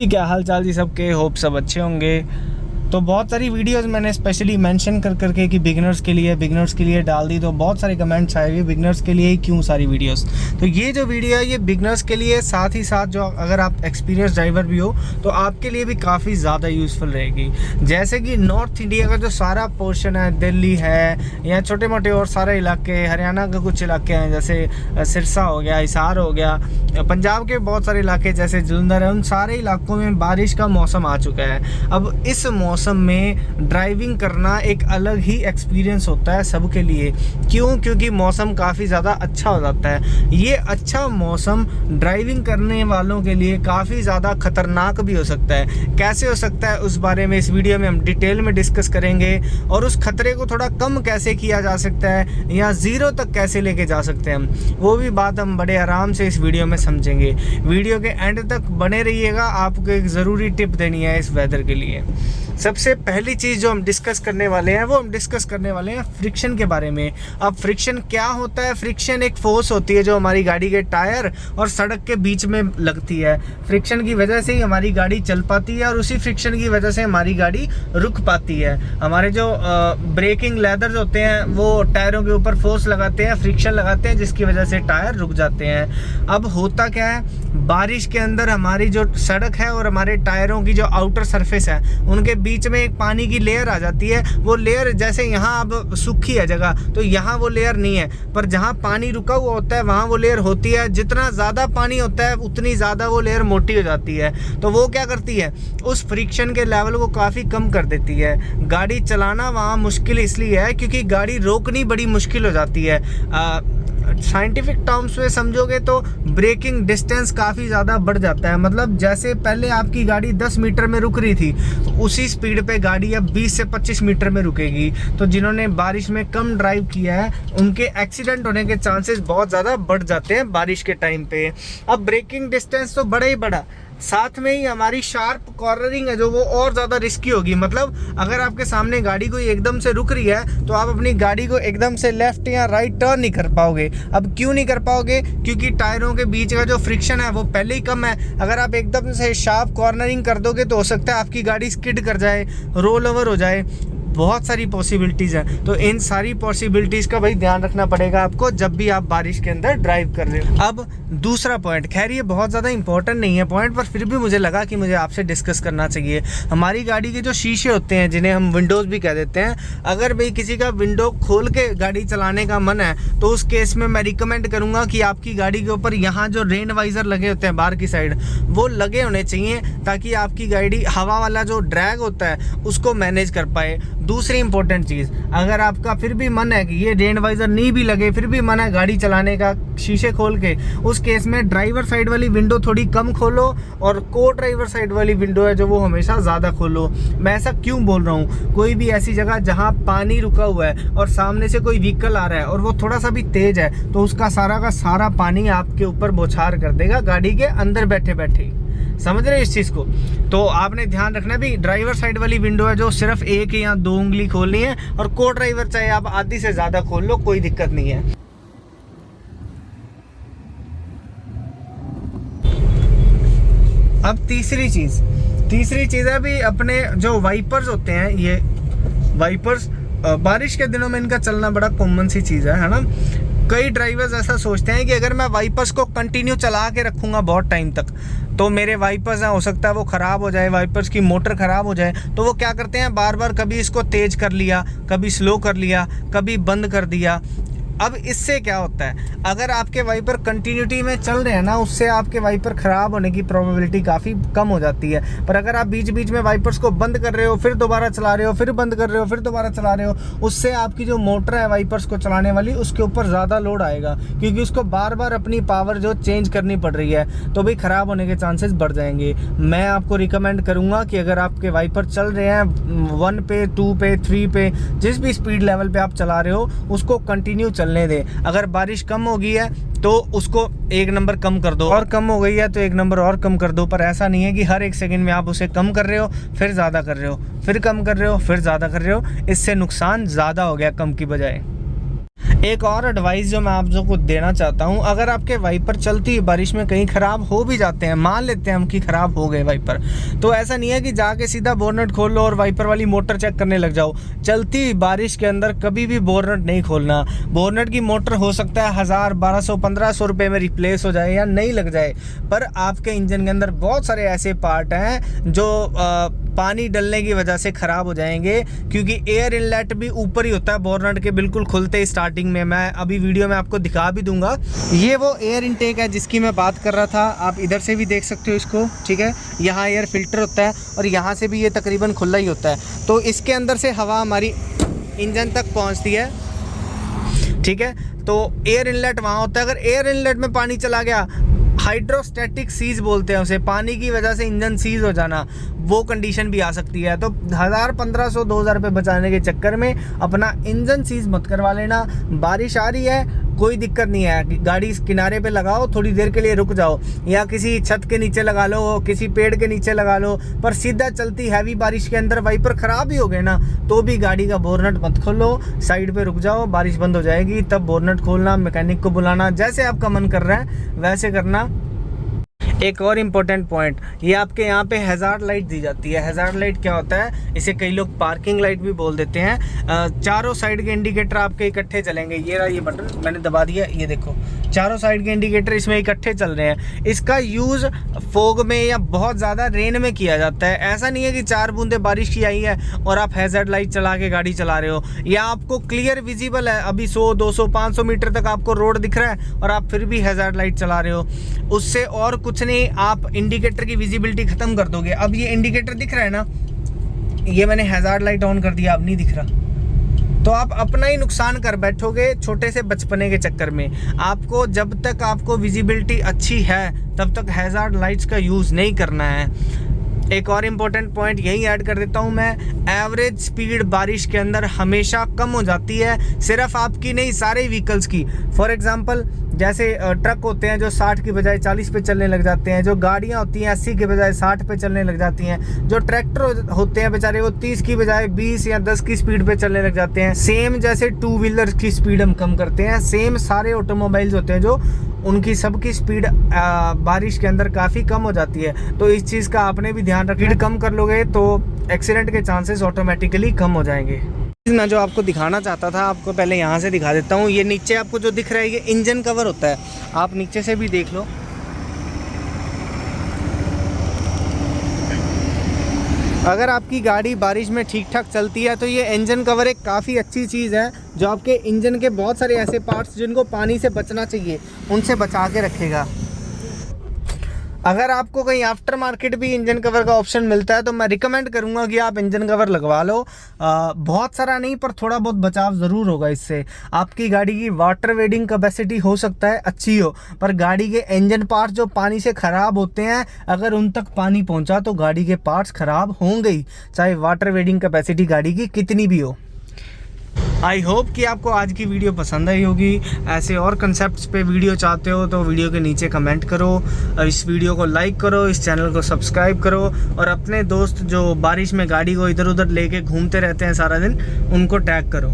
क्या हाल चाल जी सबके, होप सब अच्छे होंगे। तो बहुत सारी वीडियोस मैंने स्पेशली मेंशन कर करके कि बिगिनर्स के लिए डाल दी, तो बहुत सारे कमेंट्स आए हुए बिगिनर्स के लिए ही क्यों सारी वीडियोस। तो ये जो वीडियो है ये बिगिनर्स के लिए, साथ ही साथ जो अगर आप एक्सपीरियंस ड्राइवर भी हो तो आपके लिए भी काफ़ी ज़्यादा यूज़फुल रहेगी। जैसे कि नॉर्थ इंडिया का जो सारा पोर्शन है, दिल्ली है या छोटे मोटे और सारे इलाके, हरियाणा के कुछ इलाके हैं जैसे सिरसा हो गया, हिसार हो गया, पंजाब के बहुत सारे इलाके जैसे जलंधर है, उन सारे इलाकों में बारिश का मौसम आ चुका है। अब इस मौसम में ड्राइविंग करना एक अलग ही एक्सपीरियंस होता है सबके लिए। क्योंकि मौसम काफ़ी ज़्यादा अच्छा हो जाता है। ये अच्छा मौसम ड्राइविंग करने वालों के लिए काफ़ी ज़्यादा खतरनाक भी हो सकता है। कैसे हो सकता है उस बारे में इस वीडियो में हम डिटेल में डिस्कस करेंगे, और उस खतरे को थोड़ा कम कैसे किया जा सकता है या ज़ीरो तक कैसे लेके जा सकते हैं हम, वो भी बात हम बड़े आराम से इस वीडियो में समझेंगे। वीडियो के एंड तक बने रहिएगा, आपको एक ज़रूरी टिप देनी है इस वेदर के लिए। सबसे पहली चीज़ जो हम डिस्कस करने वाले हैं वो हम डिस्कस करने वाले हैं फ्रिक्शन के बारे में। अब फ्रिक्शन क्या होता है? फ्रिक्शन एक फोर्स होती है जो हमारी गाड़ी के टायर और सड़क के बीच में लगती है। फ्रिक्शन की वजह से ही हमारी गाड़ी चल पाती है, और उसी फ्रिक्शन की वजह से हमारी गाड़ी रुक पाती है। हमारे जो ब्रेकिंग लेदर्स होते हैं वो टायरों के ऊपर फोर्स लगाते हैं, फ्रिक्शन लगाते हैं, जिसकी वजह से टायर रुक जाते हैं। अब होता क्या है, बारिश के अंदर हमारी जो सड़क है और हमारे टायरों की जो आउटर सरफेस है उनके बीच में एक पानी की लेयर आ जाती है। वो लेयर जैसे यहाँ अब सूखी है जगह, तो यहाँ वो लेयर नहीं है, पर जहाँ पानी रुका हुआ होता है वहाँ वो लेयर होती है। जितना ज़्यादा पानी होता है उतनी ज़्यादा वो लेयर मोटी हो जाती है। तो वो क्या करती है, उस फ्रिक्शन के लेवल को काफ़ी कम कर देती है। गाड़ी चलाना वहाँ मुश्किल इसलिए है क्योंकि गाड़ी रोकनी बड़ी मुश्किल हो जाती है। साइंटिफिक टर्म्स में समझोगे तो ब्रेकिंग डिस्टेंस काफ़ी ज़्यादा बढ़ जाता है। मतलब जैसे पहले आपकी गाड़ी 10 मीटर में रुक रही थी, तो उसी स्पीड पे गाड़ी अब 20 से 25 मीटर में रुकेगी। तो जिन्होंने बारिश में कम ड्राइव किया है उनके एक्सीडेंट होने के चांसेस बहुत ज़्यादा बढ़ जाते हैं बारिश के टाइम पे। अब ब्रेकिंग डिस्टेंस तो बड़ा ही बड़ा, साथ में ही हमारी शार्प कॉर्नरिंग है जो वो और ज़्यादा रिस्की होगी। मतलब अगर आपके सामने गाड़ी कोई एकदम से रुक रही है तो आप अपनी गाड़ी को एकदम से लेफ्ट या राइट टर्न नहीं कर पाओगे। अब क्यों नहीं कर पाओगे? क्योंकि टायरों के बीच का जो फ्रिक्शन है वो पहले ही कम है। अगर आप एकदम से शार्प कॉर्नरिंग कर दोगे तो हो सकता है आपकी गाड़ी स्किड कर जाए, रोल ओवर हो जाए। बहुत सारी पॉसिबिलिटीज़ हैं। तो इन सारी पॉसिबिलिटीज़ का भाई ध्यान रखना पड़ेगा आपको जब भी आप बारिश के अंदर ड्राइव कर रहे हो। अब दूसरा पॉइंट, खैर ये बहुत ज़्यादा इंपॉर्टेंट नहीं है पॉइंट, पर फिर भी मुझे लगा कि मुझे आपसे डिस्कस करना चाहिए। हमारी गाड़ी के जो शीशे होते हैं, जिन्हें हम विंडोज़ भी कह देते हैं, अगर भाई किसी का विंडो खोल के गाड़ी चलाने का मन है तो उस केस में मैं रिकमेंड करूँगा कि आपकी गाड़ी के ऊपर यहाँ जो रेन वाइज़र लगे होते हैं बाहर की साइड, वो लगे होने चाहिए ताकि आपकी गाड़ी हवा वाला जो ड्रैग होता है उसको मैनेज कर पाए। दूसरी इंपॉर्टेंट चीज़, अगर आपका फिर भी मन है कि ये रेन वाइज़र नहीं भी लगे, फिर भी मन है गाड़ी चलाने का शीशे खोल के, उस केस में ड्राइवर साइड वाली विंडो थोड़ी कम खोलो और को ड्राइवर साइड वाली विंडो है जो वो हमेशा ज़्यादा खोलो। मैं ऐसा क्यों बोल रहा हूँ, कोई भी ऐसी जगह जहाँ पानी रुका हुआ है और सामने से कोई व्हीकल आ रहा है और वो थोड़ा सा भी तेज़ है तो उसका सारा का सारा पानी आपके ऊपर बौछार कर देगा गाड़ी के अंदर बैठे बैठे। समझ रहे हो इस चीज़ को? तो आपने ध्यान रखना भी, ड्राइवर साइड वाली विंडो है जो सिर्फ एक या दो उंगली खोलनी है, और को ड्राइवर चाहे आप आधी से ज़्यादा खोल लो, कोई दिक्कत नहीं है। अब तीसरी चीज़ है भी अपने जो वाइपर्स होते हैं, ये वाइपर्स बारिश के दिनों में इनका चलना बड़ा कॉमन सी चीज़ है ना। कई ड्राइवर्स ऐसा सोचते हैं कि अगर मैं वाइपर्स को कंटिन्यू चला के रखूँगा बहुत टाइम तक तो मेरे वाइपर्स हैं, हो सकता है वो ख़राब हो जाए, वाइपर्स की मोटर ख़राब हो जाए। तो वो क्या करते हैं, बार बार कभी इसको तेज़ कर लिया, कभी स्लो कर लिया, कभी बंद कर दिया। अब इससे क्या होता है, अगर आपके वाइपर कंटिन्यूटी में चल रहे हैं ना, उससे आपके वाइपर ख़राब होने की प्रोबेबिलिटी काफ़ी कम हो जाती है। पर अगर आप बीच बीच में वाइपर्स को बंद कर रहे हो, फिर दोबारा चला रहे हो, फिर बंद कर रहे हो, फिर दोबारा चला रहे हो, उससे आपकी जो मोटर है वाइपर्स को चलाने वाली, उसके ऊपर ज़्यादा लोड आएगा, क्योंकि उसको बार बार अपनी पावर जो चेंज करनी पड़ रही है, तो भाई ख़राब होने के चांसेस बढ़ जाएंगे। मैं आपको रिकमेंड करूँगा कि अगर आपके वाइपर चल रहे हैं 1 पे, 2 पे, 3 पे, जिस भी स्पीड लेवल पे आप चला रहे हो उसको कंटिन्यू चलने दें। अगर बारिश कम हो गई है तो उसको 1 नंबर कम कर दो, और कम हो गई है तो 1 नंबर और कम कर दो। पर ऐसा नहीं है कि हर 1 सेकंड में आप उसे कम कर रहे हो, फिर ज़्यादा कर रहे हो, फिर कम कर रहे हो, फिर ज़्यादा कर रहे हो। इससे नुकसान ज़्यादा हो गया कम की बजाय। एक और एडवाइस जो मैं आप लोगों को देना चाहता हूँ, अगर आपके वाइपर चलती हुई बारिश में कहीं ख़राब हो भी जाते हैं, मान लेते हैं हम कि ख़राब हो गए वाइपर, तो ऐसा नहीं है कि जाके सीधा बोनट खोल लो और वाइपर वाली मोटर चेक करने लग जाओ। चलती हुई बारिश के अंदर कभी भी बोनट नहीं खोलना। बोनट की मोटर हो सकता है 1000, 1200, 1500 रुपये में रिप्लेस हो जाए या नहीं लग जाए, पर आपके इंजन के अंदर बहुत सारे ऐसे पार्ट हैं जो पानी डलने की वजह से ख़राब हो जाएंगे, क्योंकि एयर इनलेट भी ऊपर ही होता है बोनट के बिल्कुल खुलते ही स्टार्टिंग में। मैं अभी वीडियो में आपको दिखा भी दूंगा। ये वो एयर इनटेक है जिसकी मैं बात कर रहा था, आप इधर से भी देख सकते हो इसको, ठीक है। यहाँ एयर फिल्टर होता है और यहाँ से भी ये तकरीबन खुला ही होता है, तो इसके अंदर से हवा हमारी इंजन तक पहुँचती है, ठीक है। तो एयर इनलेट वहाँ होता है। अगर एयर इनलेट में पानी चला गया, हाइड्रोस्टैटिक सीज बोलते हैं उसे, पानी की वजह से इंजन सीज हो जाना, वो कंडीशन भी आ सकती है। तो 1000, 1500, 2000 रुपये बचाने के चक्कर में अपना इंजन सीज मत करवा लेना। बारिश आ रही है, कोई दिक्कत नहीं है, गाड़ी किनारे पे लगाओ, थोड़ी देर के लिए रुक जाओ, या किसी छत के नीचे लगा लो, किसी पेड़ के नीचे लगा लो, पर सीधा चलती हैवी बारिश के अंदर वाइपर ख़राब ही हो गए ना, तो भी गाड़ी का बोनट मत खोलो, साइड पे रुक जाओ, बारिश बंद हो जाएगी तब बोनट खोलना, मैकेनिक को बुलाना, जैसे आपका मन कर रहा है वैसे करना। एक और इम्पोर्टेंट पॉइंट, ये आपके यहाँ पे हैज़ार्ड लाइट दी जाती है। हैज़ार्ड लाइट क्या होता है, इसे कई लोग पार्किंग लाइट भी बोल देते हैं। चारों साइड के इंडिकेटर आपके इकट्ठे चलेंगे। ये रहा, ये बटन मैंने दबा दिया, ये देखो चारों साइड के इंडिकेटर इसमें इकट्ठे चल रहे हैं। इसका यूज़ फोग में या बहुत ज़्यादा रेन में किया जाता है। ऐसा नहीं है कि 4 बूंदे बारिश की आई है और आप हैज़ार्ड लाइट चला के गाड़ी चला रहे हो, या आपको क्लियर विजिबल है, अभी 100, 200, 500 मीटर तक आपको रोड दिख रहा है और आप फिर भी हैज़ार्ड लाइट चला रहे हो, उससे और कुछ नहीं, आप इंडिकेटर की विजिबिलिटी खत्म कर दोगे। अब ये इंडिकेटर दिख रहा है ना, ये मैंने हैज़ार्ड लाइट ऑन कर दिया, अब नहीं दिख रहा, तो आप अपना ही नुकसान कर बैठोगे छोटे से बचपने के चक्कर में। आपको जब तक आपको विजिबिलिटी अच्छी है तब तक हैज़ार्ड लाइट्स का यूज़ नहीं करना है। एक और इम्पोर्टेंट पॉइंट यही ऐड कर देता हूँ मैं, एवरेज स्पीड बारिश के अंदर हमेशा कम हो जाती है, सिर्फ आपकी नहीं, सारे व्हीकल्स की। फॉर एग्जांपल जैसे ट्रक होते हैं जो 60 की बजाय 40 पे चलने लग जाते हैं, जो गाड़ियाँ होती हैं 80 के बजाय 60 पे चलने लग जाती हैं, जो ट्रैक्टर होते हैं बेचारे वो 30 की बजाय 20 या 10 की स्पीड पे चलने लग जाते हैं। सेम जैसे 2 व्हीलर की स्पीड हम कम करते हैं, सेम सारे ऑटोमोबाइल्स होते हैं जो उनकी सबकी स्पीड बारिश के अंदर काफ़ी कम हो जाती है। तो इस चीज़ का आपने भी ध्यान रखिए, कम कर लोगे तो एक्सीडेंट के चांसेस ऑटोमेटिकली कम हो जाएंगे। मैं जो आपको दिखाना चाहता था, आपको पहले यहाँ से दिखा देता हूँ। ये नीचे आपको जो दिख रहा है ये इंजन कवर होता है, आप नीचे से भी देख लो। अगर आपकी गाड़ी बारिश में ठीक ठाक चलती है तो ये इंजन कवर एक काफ़ी अच्छी चीज़ है जो आपके इंजन के बहुत सारे ऐसे पार्ट्स जिनको पानी से बचना चाहिए उनसे बचा के रखेगा। अगर आपको कहीं आफ्टर मार्केट भी इंजन कवर का ऑप्शन मिलता है तो मैं रिकमेंड करूंगा कि आप इंजन कवर लगवा लो। बहुत सारा नहीं पर थोड़ा बहुत बचाव ज़रूर होगा इससे। आपकी गाड़ी की वाटर वेडिंग कैपेसिटी हो सकता है अच्छी हो, पर गाड़ी के इंजन पार्ट्स जो पानी से ख़राब होते हैं, अगर उन तक पानी पहुंचा तो गाड़ी के पार्ट्स ख़राब होंगे ही, चाहे वाटर वेडिंग कैपेसिटी गाड़ी की कितनी भी हो। आई होप कि आपको आज की वीडियो पसंद आई होगी। ऐसे और कंसेप्ट्स पे वीडियो चाहते हो तो वीडियो के नीचे कमेंट करो, इस वीडियो को लाइक करो, इस चैनल को सब्सक्राइब करो, और अपने दोस्त जो बारिश में गाड़ी को इधर उधर लेके घूमते रहते हैं सारा दिन, उनको टैग करो।